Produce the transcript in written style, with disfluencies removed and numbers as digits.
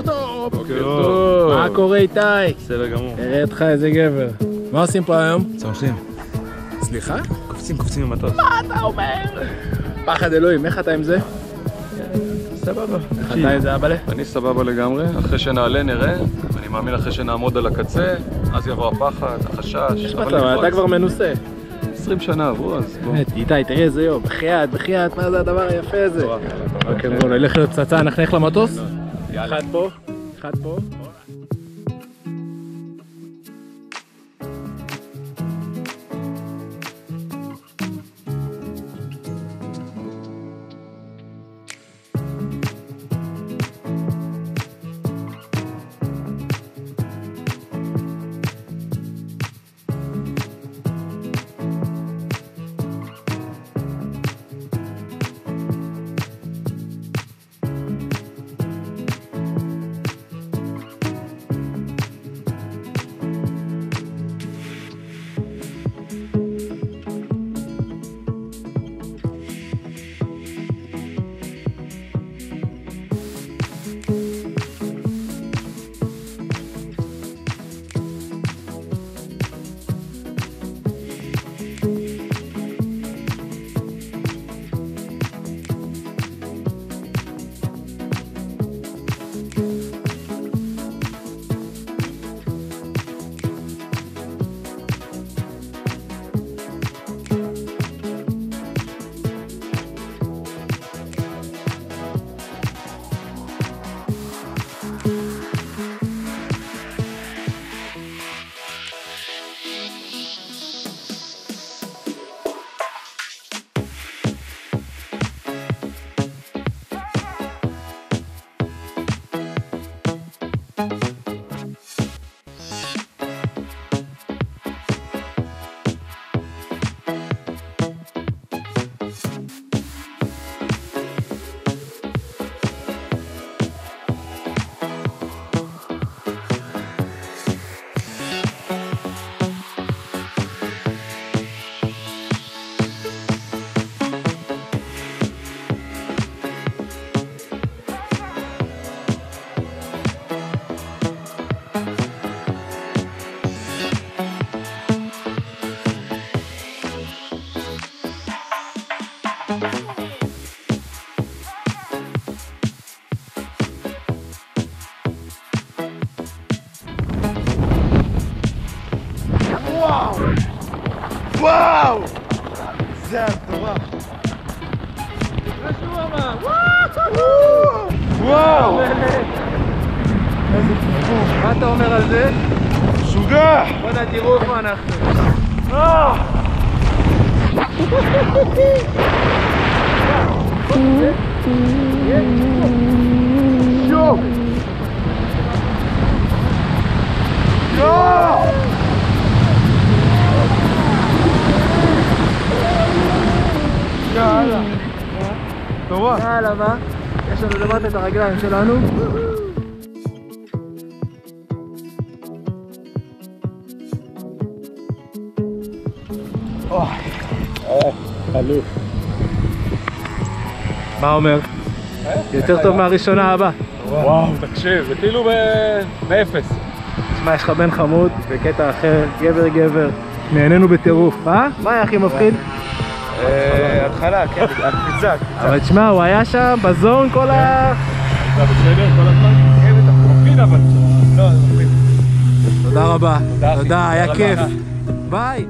טוב! בוקר טוב. מה קורה איתי? בסדר גמור. הראה אותך איזה גבר. מה עושים פה היום? צמחים. סליחה? קופצים במטוס. מה אתה אומר? פחד אלוהים, איך אתה עם זה? סבבה. איך אתה עם זה אבאלה? אני סבבה לגמרי. אחרי שנעלה נראה. אני מאמין אחרי שנעמוד על הקצה, אז יבוא הפחד, החשש. יש מצב, אתה כבר מנוסה. 20 שנה עברו, אז בוא. באמת, איתי, תראה איזה יום. בחייאת, מה זה הדבר היפה הזה? אוקיי, בואו נלך להיות פצצה, נחנך למטוס. אחד פה, אחד פה. וואו! זה מטורף. וואו! איזה טיפוף. מה אתה אומר על זה? משוגע! בוא תראו איפה אנחנו. יואו! יואו! יאללה. טובה. יאללה, מה? יש לנו למטה את הרגליים שלנו. חלוף. מה אומר? יותר טוב מהראשונה הבאה. וואו, תקשיב, זה כאילו באפס. תשמע, יש לך בן חמוד, בקטע אחר, גבר. נהנינו בטירוף, אה? מה היה הכי מפחיד? התחלה, כן, הקפיצה. אבל תשמע, הוא היה שם בזון כל ה... אתה בסדר כל הזמן? כן, בטח, מפחיד אבל. לא, זה מפחיד. תודה רבה. תודה, תודה, היה תודה כיף. רבה. ביי.